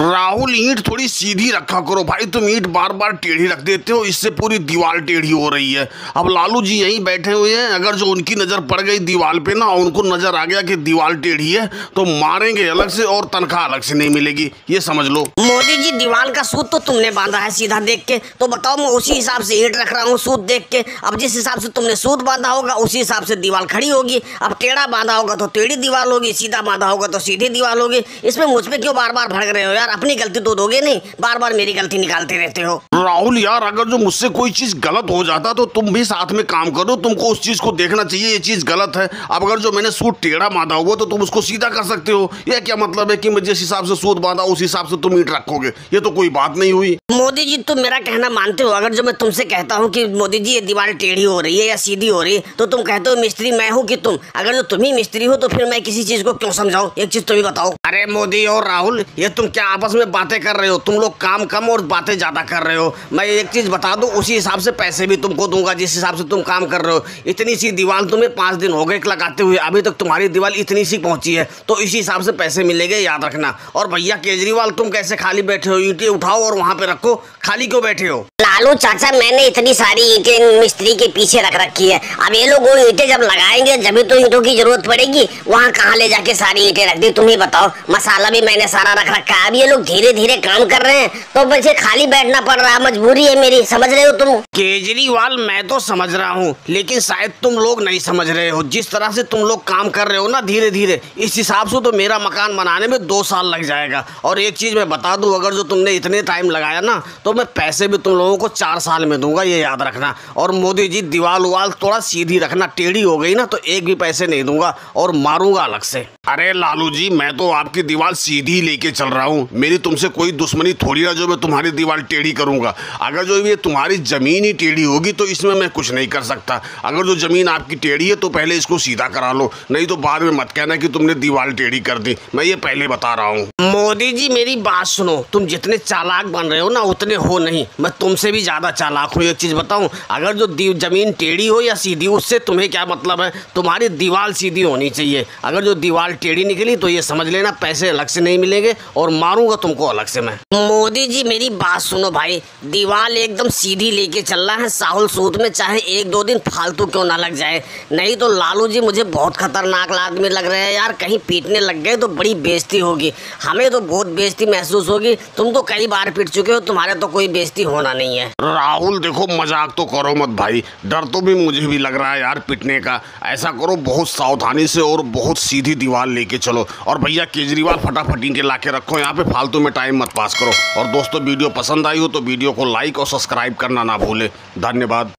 राहुल ईंट थोड़ी सीधी रखा करो भाई, तुम ईंट बार बार टेढ़ी रख देते हो, इससे पूरी दीवार टेढ़ी हो रही है। अब लालू जी यहीं बैठे हुए हैं, अगर जो उनकी नज़र पड़ गई दीवार पे ना, उनको नज़र आ गया कि दीवार टेढ़ी है तो मारेंगे अलग से और तनख्वाह अलग से नहीं मिलेगी, ये समझ लो। मोदी जी दीवार का सूत तो तुमने बांधा है सीधा देख के, तो बताओ मैं उसी हिसाब से ईंट रख रहा हूँ सूत देख के। अब जिस हिसाब से तुमने सूत बांधा होगा उसी हिसाब से दीवार खड़ी होगी। अब टेढ़ा बांधा होगा तो टेढ़ी दीवार होगी, सीधा बांधा होगा तो सीधी दीवार होगी। इसमें मुझ पे क्यों बार बार भड़क रहे हो यार? अपनी गलती तो दोगे नहीं, बार बार मेरी गलती निकालते रहते हो। राहुल यार, अगर जो मुझसे कोई चीज गलत हो जाता तो तुम भी साथ में काम करो, तुमको उस चीज को देखना चाहिए ये चीज गलत है। अब अगर जो मैंने सूट टेढ़ा बांधा हुआ तो तुम उसको सीधा कर सकते हो। यह क्या मतलब है कि मैं जिस हिसाब से सूट बांधा उस हिसाब से तुम ईंट रखोगे? ये तो कोई बात नहीं हुई। मोदी जी तुम मेरा कहना मानते हो? अगर जो मैं तुमसे कहता हूँ कि मोदी जी ये दीवार टेढ़ी हो रही है या सीधी हो रही है तो तुम कहते हो मिस्त्री मैं हूँ कि तुम? अगर जो तुम ही मिस्त्री हो तो फिर मैं किसी चीज को क्यों समझाऊं? एक चीज तुम ही बताओ। अरे मोदी और राहुल, ये तुम क्या आपस में बातें कर रहे हो? तुम लोग काम कम और बातें ज्यादा कर रहे हो। मैं एक चीज बता दूं, उसी हिसाब से पैसे भी तुमको दूंगा जिस हिसाब से तुम काम कर रहे हो। इतनी सी दीवार तुम्हें 5 दिन हो गए लगाते हुए, अभी तक तुम्हारी दीवार इतनी सी पहुंची है, तो इसी हिसाब से पैसे मिलेंगे, याद रखना। और भैया केजरीवाल, तुम कैसे खाली बैठे हो? ईंटें उठाओ और वहां पे रखो, खाली क्यों बैठे हो? लालू चाचा, मैंने इतनी सारी ईंटें मिस्त्री के पीछे रख रखी है। अब ये लोग वो ईंटें जब लगाएंगे जब तो ईंटों की जरूरत पड़ेगी, वहाँ कहाँ ले जाके सारी ईंटें रख दी? तुम ही बताओ। मसाला भी मैंने सारा रख रखा है। अब ये लोग धीरे धीरे काम कर रहे हैं तो मुझे खाली बैठना पड़ रहा है, मजबूरी है मेरी, समझ रहे हो तुम? केजरीवाल, मैं तो समझ रहा हूँ, लेकिन शायद तुम लोग नहीं समझ रहे हो। जिस तरह से तुम लोग काम कर रहे हो ना धीरे धीरे, इस हिसाब से तो मेरा मकान बनाने में 2 साल लग जाएगा। और एक चीज मैं बता दूं, अगर जो तुमने इतने टाइम लगाया ना तो मैं पैसे भी तुम लोगों को 4 साल में दूंगा, ये याद रखना। और मोदी जी दीवार उवाल थोड़ा सीधी रखना, टेढ़ी हो गई ना तो एक भी पैसे नहीं दूंगा और मारूंगा अलग से। अरे लालू जी, मैं तो आपकी दीवार सीधी लेके चल रहा हूँ, मेरी तुमसे कोई दुश्मनी थोड़ी ना जो मैं तुम्हारी दीवार टेढ़ी करूंगा। अगर जो ये तुम्हारी जमीन ही टेढ़ी होगी तो इसमें मैं कुछ नहीं कर सकता। अगर जो जमीन आपकी टेढ़ी है तो पहले इसको सीधा करा लो, नहीं तो बाद में मत कहना कि तुमने दीवार टेढ़ी कर दी, मैं ये पहले बता रहा हूँ। मोदी जी मेरी बात सुनो, तुम जितने चालाक बन रहे हो ना उतने हो नहीं, मैं तुमसे भी ज्यादा चालाक हूँ। एक चीज बताऊं, अगर जो जमीन टेढ़ी हो या सीधी, उससे तुम्हें क्या मतलब है? तुम्हारी दीवार सीधी होनी चाहिए। अगर जो दीवार टेढ़ी निकली तो ये समझ लेना पैसे अलग से नहीं मिलेंगे और मारूंगा तुमको अलग से मैं। मोदी जी मेरी बात सुनो भाई, दीवार एकदम सीधी लेके चलना है साहुल सूद में, चाहे 1-2 दिन फालतू क्यों ना लग जाए। नहीं तो लालू जी मुझे बहुत खतरनाक आदमी लग रहे हैं यार, कहीं पीटने लग गए तो बड़ी बेइज्जती होगी, हमें तो बहुत बेइज्जती महसूस होगी। तुम तो कई बार पीट चुके हो, तुम्हारे तो कोई बेइज्जती होना नहीं है। राहुल देखो, मजाक तो करो मत भाई, डर तो भी मुझे भी लग रहा है यार पिटने का। ऐसा करो, बहुत सावधानी से और बहुत सीधी दीवार लेके चलो। और भैया केजरीवाल, फटाफट इनके लाके रखो यहाँ पे, फालतू में टाइम मत पास करो। और दोस्तों, वीडियो पसंद आई हो तो वीडियो को लाइक और सब्सक्राइब करना ना भूले। धन्यवाद।